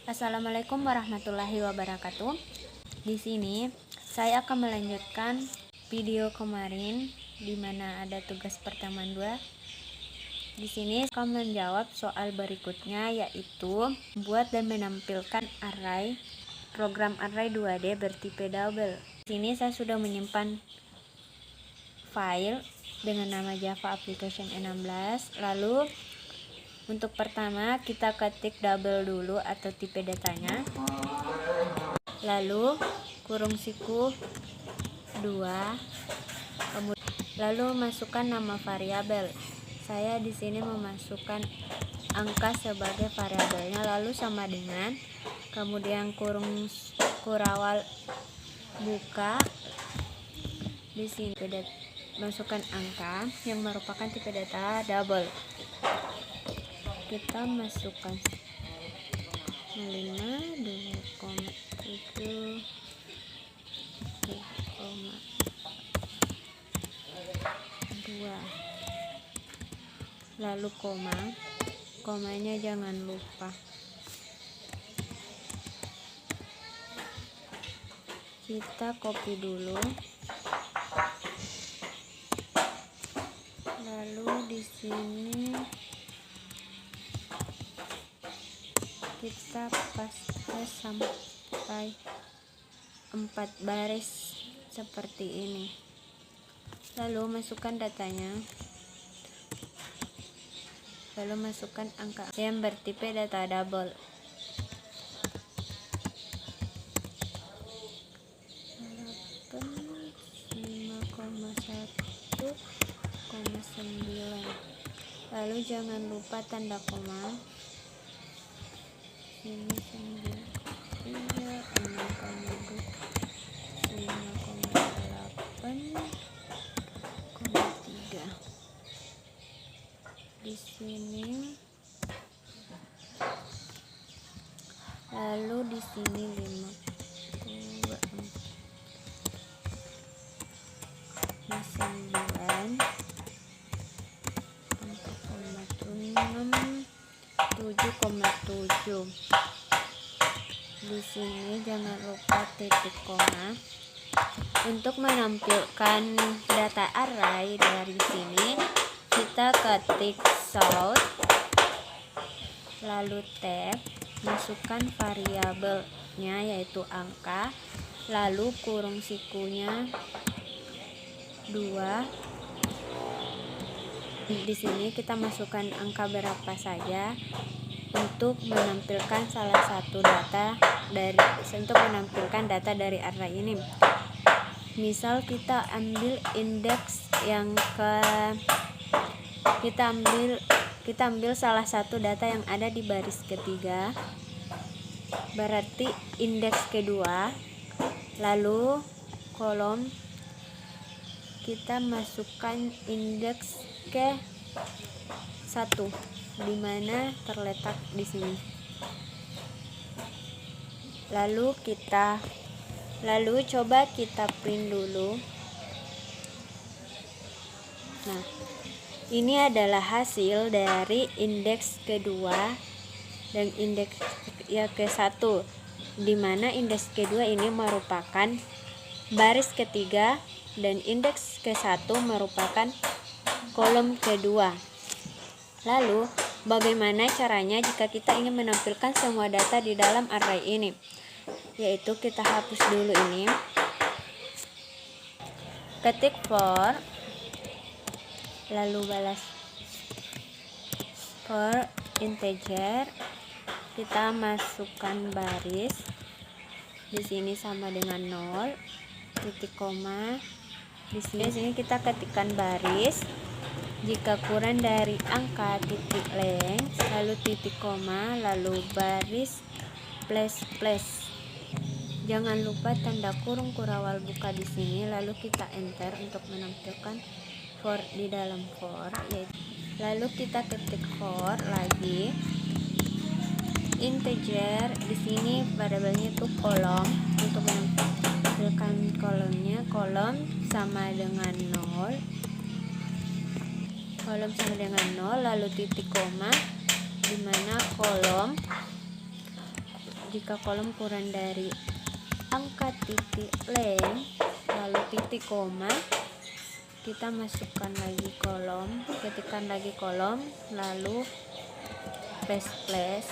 Assalamualaikum warahmatullahi wabarakatuh. Di sini saya akan melanjutkan video kemarin di mana ada tugas pertemuan 2. Di sini saya akan menjawab soal berikutnya, yaitu buat dan menampilkan array program array 2D bertipe double. Di sini saya sudah menyimpan file dengan nama Java Application 16. Lalu untuk pertama kita ketik double dulu atau tipe datanya, lalu kurung siku 2, lalu masukkan nama variabel. Saya di sini memasukkan angka sebagai variabelnya, lalu sama dengan, kemudian kurung kurawal buka. Di sini masukkan angka yang merupakan tipe data double. Kita masukkan 5, 2,7, 3,2, lalu komanya jangan lupa. Kita copy dulu, lalu di sini kita paste sampai 4 baris seperti ini, lalu masukkan datanya, lalu masukkan angka yang bertipe data double. Lalu jangan lupa tanda koma. Ini 5,8,3 di sini, lalu di sini 7,7. Di sini jangan lupa titik koma. Untuk menampilkan data array dari sini, kita ketik sort, lalu tab, masukkan variabelnya yaitu angka, lalu kurung sikunya 2. Di sini kita masukkan angka berapa saja untuk menampilkan salah satu data dari array ini. Misal kita ambil indeks yang kita ambil salah satu data yang ada di baris ketiga, berarti indeks kedua, lalu kolom kita masukkan indeks ke 1 di mana terletak di sini. Lalu coba kita print dulu. Nah, ini adalah hasil dari indeks kedua dan indeks ke-1, di mana indeks kedua ini merupakan baris ketiga dan indeks ke-1 merupakan kolom kedua. Lalu bagaimana caranya jika kita ingin menampilkan semua data di dalam array ini? Yaitu kita hapus dulu ini, ketik for, lalu balas for integer, kita masukkan baris, di sini sama dengan 0, titik koma, di sini kita ketikkan baris, jika kurang dari angka titik length, lalu titik koma, lalu baris plus. Jangan lupa tanda kurung kurawal buka di sini, lalu kita enter untuk menampilkan for di dalam for, lalu kita ketik for lagi, integer, di sini variabelnya itu kolom, untuk menampilkan kolomnya, kolom sama dengan 0, lalu titik koma, di mana kolom jika kolom kurang dari angka titik length lalu titik koma, kita masukkan lagi kolom, ketikkan lagi kolom, lalu backslash.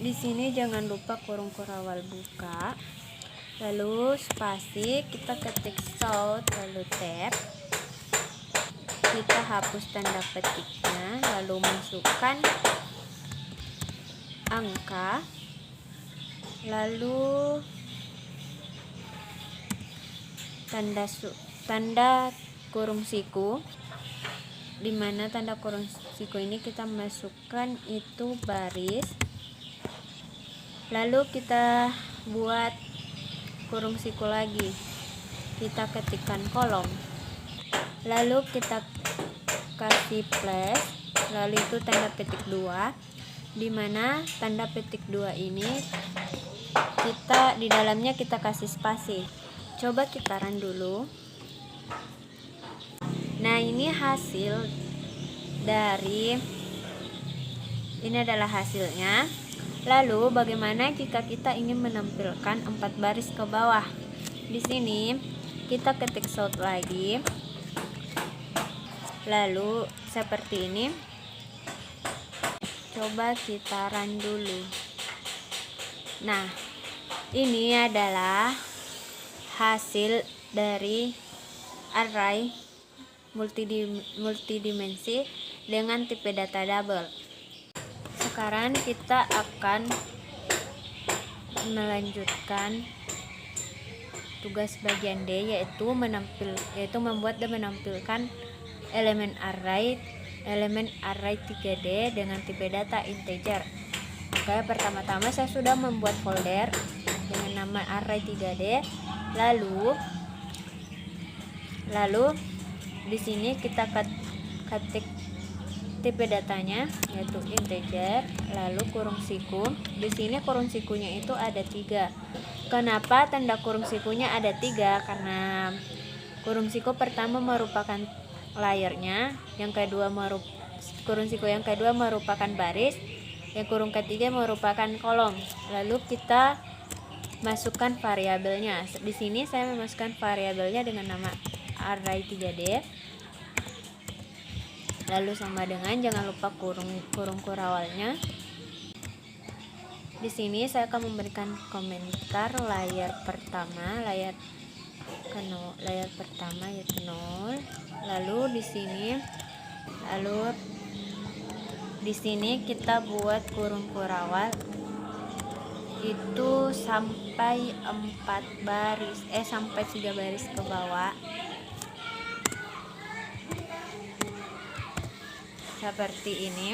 Di sini jangan lupa kurung kurawal buka, lalu spasi, kita ketik shout, lalu tab, kita hapus tanda petiknya, lalu masukkan angka, lalu tanda kurung siku, dimana tanda kurung siku ini kita masukkan itu baris, lalu kita buat kurung siku lagi, kita ketikkan kolom, lalu kita kasih plus, lalu itu tanda petik 2, dimana tanda petik 2 ini kita di dalamnya kita kasih spasi. Coba kita run dulu. Nah, ini hasil dari ini adalah hasilnya. Lalu bagaimana jika kita ingin menampilkan 4 baris ke bawah? Di sini kita ketik shout lagi, lalu seperti ini. Coba kita run dulu. Nah, ini adalah hasil dari array multidimensi dengan tipe data double. Sekarang kita akan melanjutkan tugas bagian D, yaitu membuat dan menampilkan elemen array 3D dengan tipe data integer. Oke, pertama-tama saya sudah membuat folder dengan nama array 3D. Lalu di sini kita ketik tipe datanya, yaitu integer, lalu kurung siku. Di sini kurung sikunya itu ada 3. Kenapa tanda kurung sikunya ada 3? Karena kurung siku pertama merupakan layernya, yang kedua kurung siku yang kedua merupakan baris, yang kurung ketiga merupakan kolom. Lalu kita masukkan variabelnya. Di sini saya memasukkan variabelnya dengan nama array 3D. Lalu sama dengan, jangan lupa kurung kurawalnya. Di sini saya akan memberikan komentar layar pertama yaitu 0. Lalu di sini kita buat kurung kurawal itu sampai 3 baris ke bawah. Seperti ini.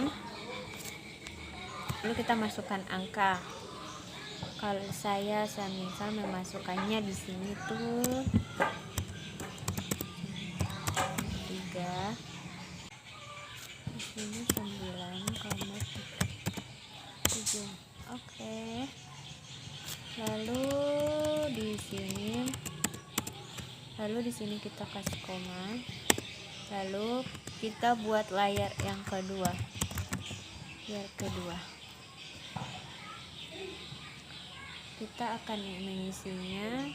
Lalu kita masukkan angka. Kalau saya misal memasukkannya di sini tuh 3, di sini 9,7. Oke. Lalu di sini kita kasih koma. Lalu kita buat layar yang kedua. Kita akan mengisinya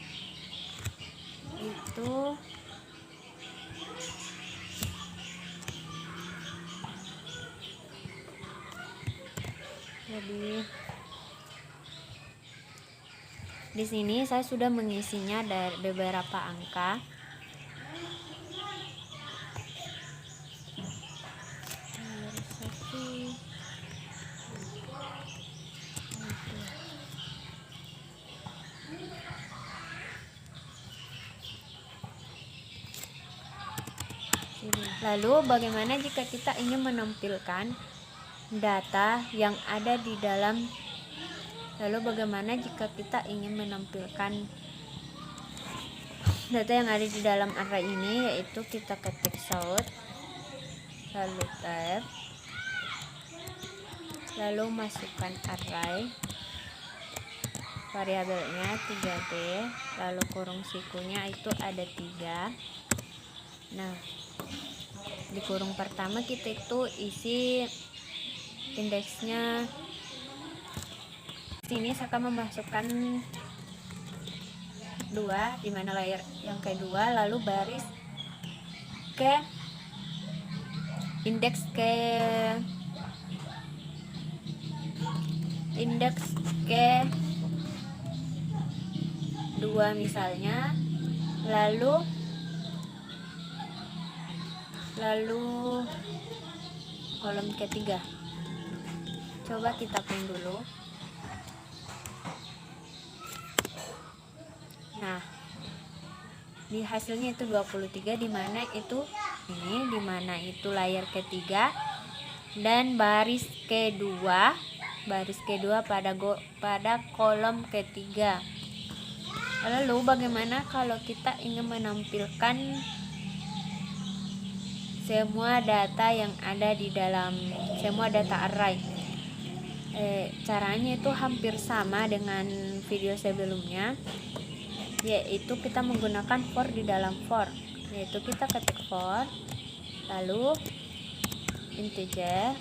itu jadi di sini saya sudah mengisinya dari beberapa angka. Lalu bagaimana jika kita ingin menampilkan data yang ada di dalam data yang ada di dalam array ini, yaitu kita ketik shout, lalu tab, lalu masukkan array, variabelnya 3D, lalu kurung sikunya itu ada 3. Nah, di kurung pertama kita itu isi indeksnya Sini saya akan memasukkan 2, dimana layer yang kedua, lalu baris ke indeks ke 2 misalnya, lalu kolom ketiga. Coba kita print dulu. Nah, di hasilnya itu 23, dimana itu layar ketiga dan baris kedua pada kolom ketiga. Lalu bagaimana kalau kita ingin menampilkan semua data yang ada di dalam semua data array? Caranya itu hampir sama dengan video sebelumnya, yaitu kita menggunakan for di dalam for, yaitu kita ketik for, lalu integer,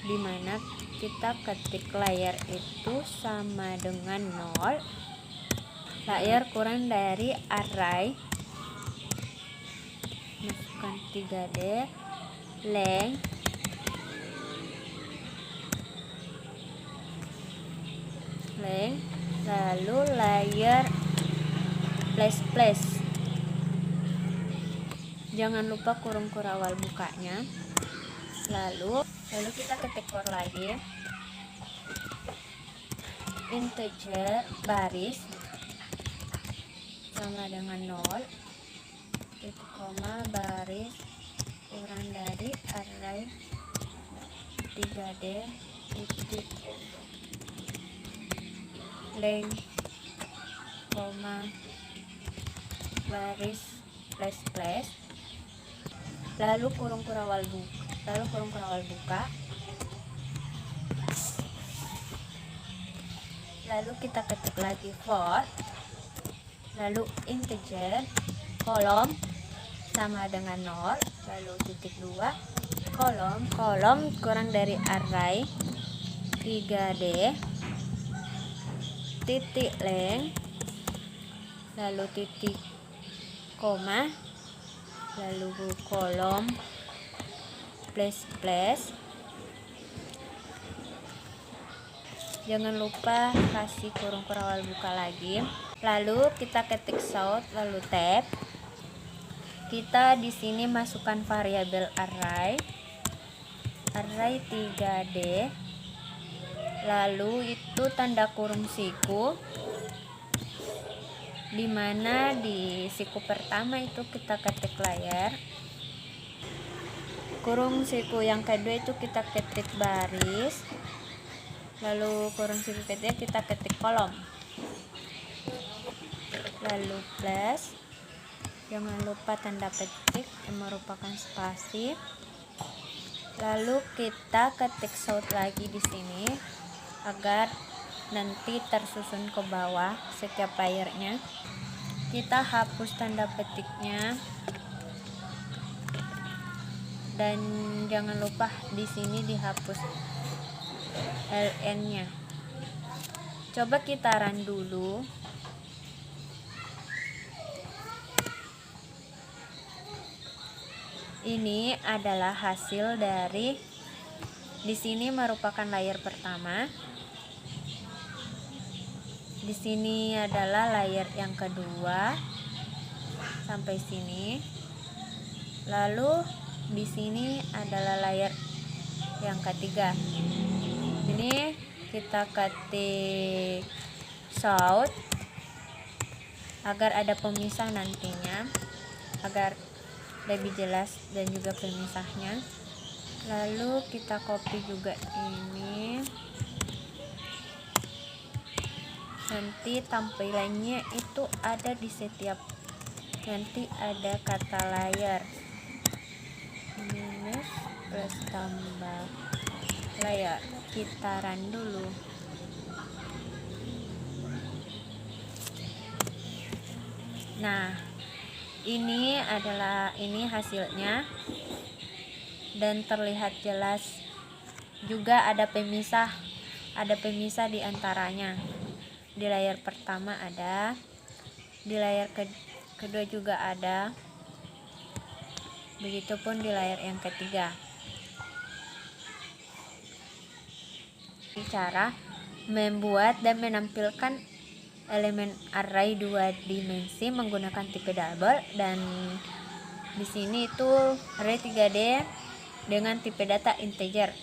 dimana kita ketik layar itu sama dengan 0, layar kurang dari array, masukkan 3D, length, lalu layar plus, jangan lupa kurung kurawal bukanya. Lalu kita ketik for lagi, integer baris sama dengan 0, titik koma, baris kurang dari array 3D, titik length, koma, baris plus, lalu kurung kurawal buka, lalu kita ketik lagi for, lalu integer, kolom sama dengan 0, lalu titik 2, kolom kurang dari array 3D, titik length, lalu titik koma, lalu kolom plus, jangan lupa kasih kurung kurawal buka lagi. Lalu kita ketik shout, lalu tab, kita di sini masukkan variabel array 3D, lalu itu tanda kurung siku, dimana di siku pertama itu kita ketik layar, kurung siku yang kedua itu kita ketik baris, lalu kurung siku ketiga kita ketik kolom, lalu plus, jangan lupa tanda petik yang merupakan spasi, lalu kita ketik shout lagi di sini agar nanti tersusun ke bawah setiap layarnya. Kita hapus tanda petiknya dan jangan lupa di sini dihapus ln-nya. Coba kita run dulu. Ini adalah hasil dari, di sini merupakan layar pertama, di sini adalah layar yang kedua sampai sini, lalu di sini adalah layar yang ketiga. Ini kita ketik shout agar ada pemisah nantinya, agar lebih jelas dan juga pemisahnya. Lalu kita copy juga ini, nanti tampilannya itu ada di setiap, nanti ada kata layar minus plus tambah layar. Kita run dulu. Nah, ini hasilnya dan terlihat jelas juga ada pemisah ada pemisah di antaranya. Di layar pertama ada, di layar kedua juga ada, begitupun di layar yang ketiga. Cara membuat dan menampilkan elemen array 2 dimensi menggunakan tipe double, dan di sini itu array 3D dengan tipe data integer.